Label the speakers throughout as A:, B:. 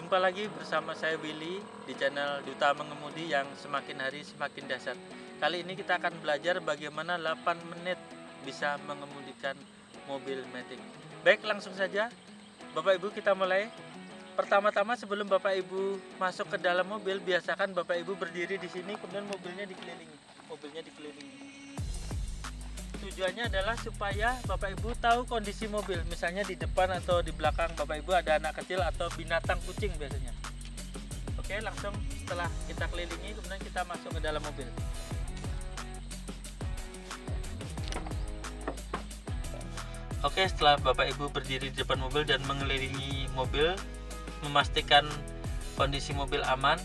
A: Jumpa lagi bersama saya Willy di channel Duta Mengemudi yang semakin hari semakin dahsyat. Kali ini kita akan belajar bagaimana 8 menit bisa mengemudikan mobil Matic. Baik, langsung saja Bapak Ibu kita mulai. Pertama-tama sebelum Bapak Ibu masuk ke dalam mobil, biasakan Bapak Ibu berdiri di sini, kemudian mobilnya dikelilingi. Tujuannya adalah supaya Bapak Ibu tahu kondisi mobil. Misalnya di depan atau di belakang Bapak Ibu ada anak kecil atau binatang kucing biasanya. Oke, langsung setelah kita kelilingi, kemudian kita masuk ke dalam mobil. Oke, setelah Bapak Ibu berdiri di depan mobil dan mengelilingi mobil, memastikan kondisi mobil aman,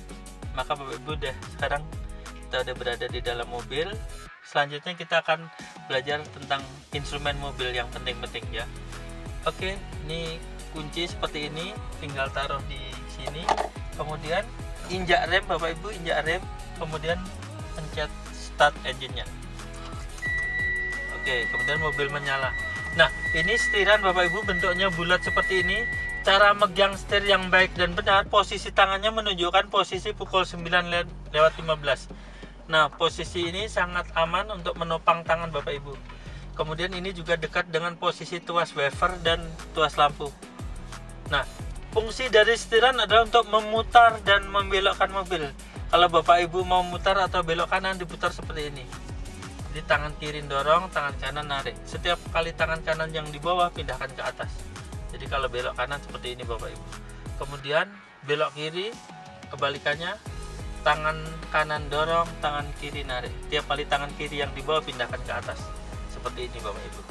A: maka Bapak Ibu sekarang kita udah berada di dalam mobil. Selanjutnya kita akan belajar tentang instrumen mobil yang penting-penting ya. Oke, ini kunci seperti ini, tinggal taruh di sini. Kemudian injak rem Bapak Ibu, injak rem, kemudian pencet start engine-nya. Oke, kemudian mobil menyala. Nah, ini setiran Bapak Ibu bentuknya bulat seperti ini. Cara megang setir yang baik dan benar, posisi tangannya menunjukkan posisi pukul 9:15. Nah, posisi ini sangat aman untuk menopang tangan Bapak Ibu. Kemudian ini juga dekat dengan posisi tuas wiper dan tuas lampu. Nah, fungsi dari setiran adalah untuk memutar dan membelokkan mobil. Kalau Bapak Ibu mau mutar atau belok kanan, diputar seperti ini. Jadi tangan kiri dorong, tangan kanan narik. Setiap kali tangan kanan yang di bawah, pindahkan ke atas. Jadi kalau belok kanan seperti ini Bapak Ibu. Kemudian belok kiri, kebalikannya. Tangan kanan dorong, tangan kiri narik. Tiap kali tangan kiri yang di bawah pindahkan ke atas. Seperti ini Bapak Ibu.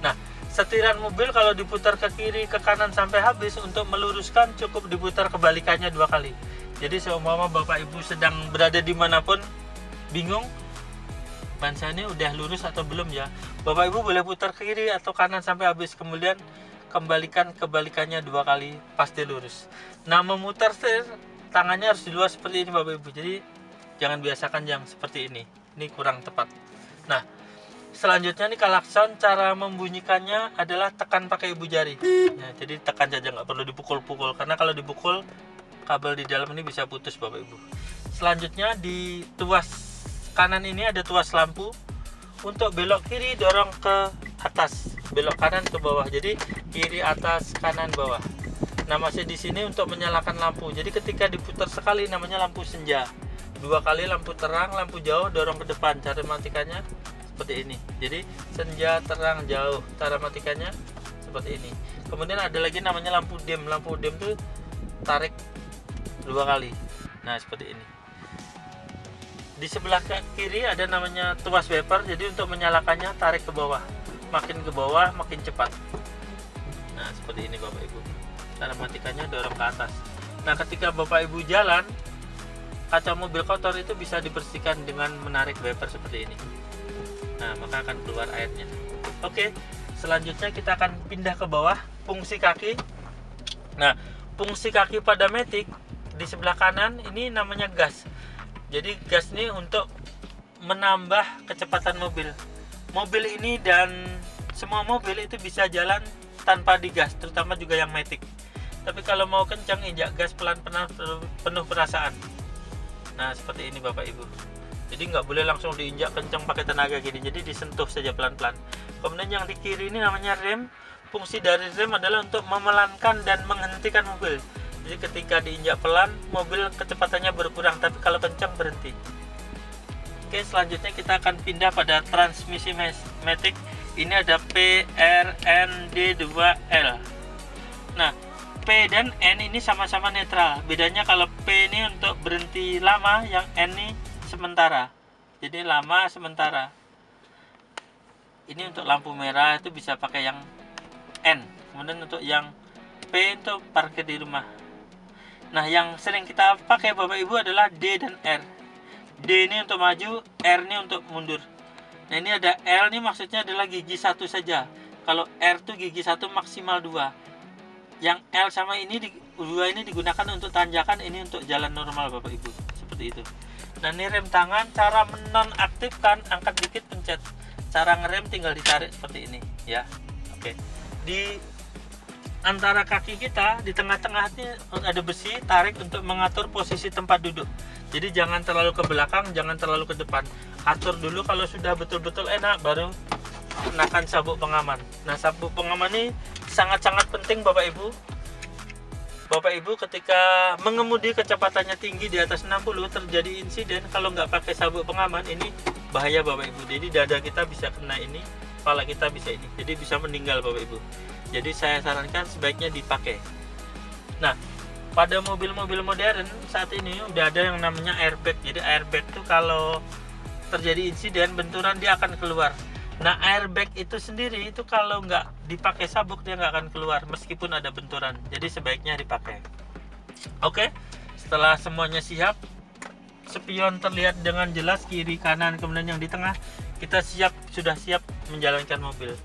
A: Nah, setiran mobil kalau diputar ke kiri, ke kanan sampai habis, untuk meluruskan cukup diputar kebalikannya 2 kali. Jadi seumpama Bapak Ibu sedang berada dimanapun, bingung, ban saya ini udah lurus atau belum ya, Bapak Ibu boleh putar ke kiri atau kanan sampai habis. Kemudian kembalikan kebalikannya 2 kali, pasti lurus. Nah, memutar setir, tangannya harus di luar seperti ini Bapak Ibu. Jadi jangan biasakan yang seperti ini kurang tepat. Nah, selanjutnya nih klakson, cara membunyikannya adalah tekan pakai ibu jari. Nah, jadi tekan saja, nggak perlu dipukul-pukul, karena kalau dipukul kabel di dalam ini bisa putus Bapak Ibu. Selanjutnya di tuas kanan ini ada tuas lampu. Untuk belok kiri dorong ke atas, belok kanan ke bawah. Jadi kiri atas, kanan bawah. Nah, masih di sini untuk menyalakan lampu. Jadi ketika diputar sekali namanya lampu senja. 2 kali lampu terang, lampu jauh dorong ke depan. Cara matikannya seperti ini. Jadi senja, terang, jauh. Cara matikannya seperti ini. Kemudian ada lagi namanya lampu dim. Lampu dim itu tarik 2 kali. Nah, seperti ini. Di sebelah kiri ada namanya tuas wiper. Jadi untuk menyalakannya tarik ke bawah. Makin ke bawah makin cepat. Nah, seperti ini Bapak Ibu. Cara matikannya dorong ke atas. Nah, ketika Bapak Ibu jalan, kaca mobil kotor itu bisa dibersihkan dengan menarik wiper seperti ini. Nah, maka akan keluar airnya. Oke, selanjutnya kita akan pindah ke bawah, fungsi kaki. Nah, fungsi kaki pada Matic di sebelah kanan ini namanya gas. Jadi gas ini untuk menambah kecepatan mobil. Mobil ini dan semua mobil itu bisa jalan tanpa digas, terutama juga yang Matic. Tapi kalau mau kencang, injak gas pelan-pelan, penuh perasaan. Nah, seperti ini Bapak Ibu. Jadi nggak boleh langsung diinjak kencang pakai tenaga gini. Jadi disentuh saja pelan-pelan. Kemudian yang di kiri ini namanya rem. Fungsi dari rem adalah untuk memelankan dan menghentikan mobil. Jadi ketika diinjak pelan, mobil kecepatannya berkurang. Tapi kalau kencang, berhenti. Oke, selanjutnya kita akan pindah pada transmisi Matic. Ini ada PRND2L. Nah, P dan N ini sama-sama netral. Bedanya kalau P ini untuk berhenti lama, yang N ini sementara. Jadi lama sementara. Ini untuk lampu merah itu bisa pakai yang N. Kemudian untuk yang P itu parkir di rumah. Nah, yang sering kita pakai Bapak Ibu adalah D dan R. D ini untuk maju, R ini untuk mundur. Nah, ini ada L ini maksudnya adalah gigi 1 saja. Kalau R itu gigi 1 maksimal 2. Yang L sama ini 2 ini digunakan untuk tanjakan, ini untuk jalan normal Bapak Ibu. Seperti itu. Nah, ini rem tangan. Cara menonaktifkan, angkat dikit pencet. Cara ngerem tinggal ditarik seperti ini ya. Oke. Di antara kaki kita di tengah-tengah ini ada besi tarik untuk mengatur posisi tempat duduk. Jadi jangan terlalu ke belakang, jangan terlalu ke depan. Atur dulu, kalau sudah betul-betul enak baru kenakan sabuk pengaman. Nah, sabuk pengaman ini sangat-sangat penting Bapak Ibu. Bapak Ibu ketika mengemudi kecepatannya tinggi di atas 60 terjadi insiden, kalau nggak pakai sabuk pengaman ini bahaya Bapak Ibu. Jadi dada kita bisa kena ini, kepala kita bisa ini, jadi bisa meninggal Bapak Ibu. Jadi saya sarankan sebaiknya dipakai. Nah, pada mobil-mobil modern saat ini udah ada yang namanya airbag. Jadi airbag itu kalau terjadi insiden benturan dia akan keluar. Nah, airbag itu sendiri itu kalau nggak dipakai sabuk dia nggak akan keluar meskipun ada benturan. Jadi sebaiknya dipakai. Oke, setelah semuanya siap, spion terlihat dengan jelas kiri kanan kemudian yang di tengah, kita sudah siap menjalankan mobil.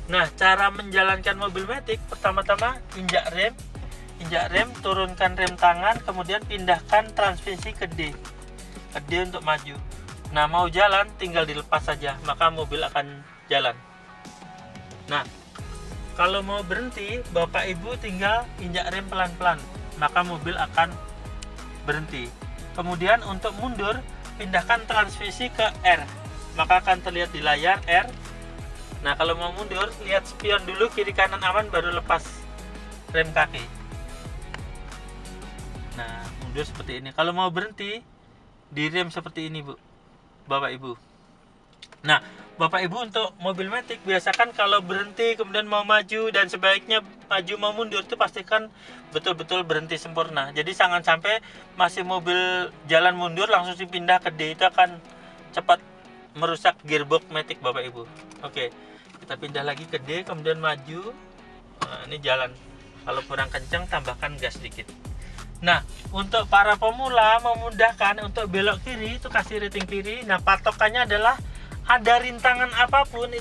A: Nah, cara menjalankan mobil matic pertama-tama injak rem, turunkan rem tangan, kemudian pindahkan transmisi ke D untuk maju. Nah, mau jalan tinggal dilepas saja, maka mobil akan jalan. Nah, kalau mau berhenti, Bapak Ibu tinggal injak rem pelan-pelan, maka mobil akan berhenti. Kemudian untuk mundur, pindahkan transmisi ke R, maka akan terlihat di layar R. Nah, kalau mau mundur, lihat spion dulu kiri kanan aman, baru lepas rem kaki. Nah, mundur seperti ini. Kalau mau berhenti, direm seperti ini Bu, Bapak Ibu. Nah, Bapak Ibu untuk mobil matic biasakan kalau berhenti kemudian mau maju dan sebaiknya maju mau mundur itu pastikan betul-betul berhenti sempurna. Jadi jangan sampai masih mobil jalan mundur langsung dipindah ke D, itu akan cepat merusak gearbox matic Bapak Ibu. Oke, kita pindah lagi ke D kemudian maju. Nah, ini jalan. Kalau kurang kencang tambahkan gas sedikit. Nah, untuk para pemula memudahkan untuk belok kiri itu kasih rating kiri. Nah, patokannya adalah ada rintangan apapun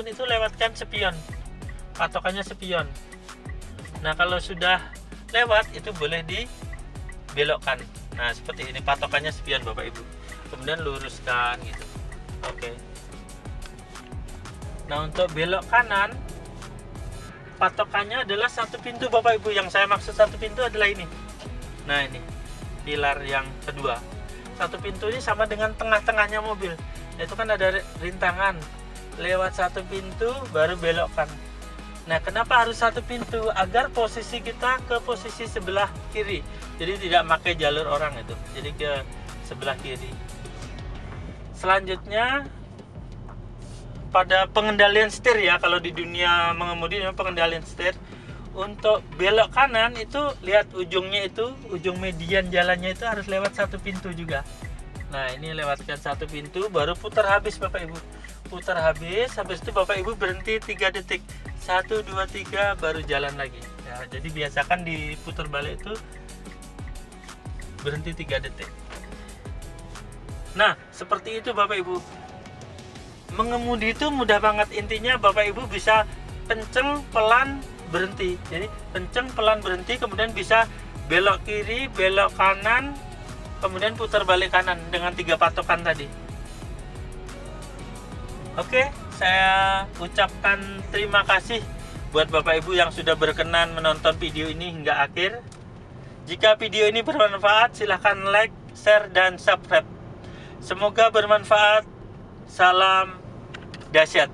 A: itu lewatkan spion. Patokannya spion. Nah, kalau sudah lewat itu boleh dibelokkan. Nah, seperti ini patokannya spion Bapak Ibu. Kemudian luruskan gitu. Oke. Nah, untuk belok kanan patokannya adalah satu pintu Bapak Ibu. Yang saya maksud satu pintu adalah ini. Nah, ini pilar yang kedua. Satu pintu ini sama dengan tengah-tengahnya mobil. Itu kan ada rintangan. Lewat satu pintu baru belokkan. Nah, kenapa harus satu pintu? Agar posisi kita ke posisi sebelah kiri. Jadi tidak pakai jalur orang itu. Jadi ke sebelah kiri. Selanjutnya pada pengendalian setir ya, kalau di dunia mengemudi pengendalian setir, untuk belok kanan itu lihat ujungnya itu, ujung median jalannya itu harus lewat satu pintu juga. Nah, ini lewatkan satu pintu baru putar habis Bapak Ibu. Putar habis itu Bapak Ibu berhenti 3 detik. 1 2 3 baru jalan lagi. Ya, jadi biasakan diputar balik itu berhenti 3 detik. Nah, seperti itu Bapak Ibu. Mengemudi itu mudah banget, intinya Bapak Ibu bisa kenceng pelan berhenti. Jadi kenceng pelan berhenti, kemudian bisa belok kiri, belok kanan, kemudian putar balik kanan dengan 3 patokan tadi. Oke, saya ucapkan terima kasih buat Bapak Ibu yang sudah berkenan menonton video ini hingga akhir. Jika video ini bermanfaat, silahkan like, share, dan subscribe. Semoga bermanfaat. Salam dahsyat.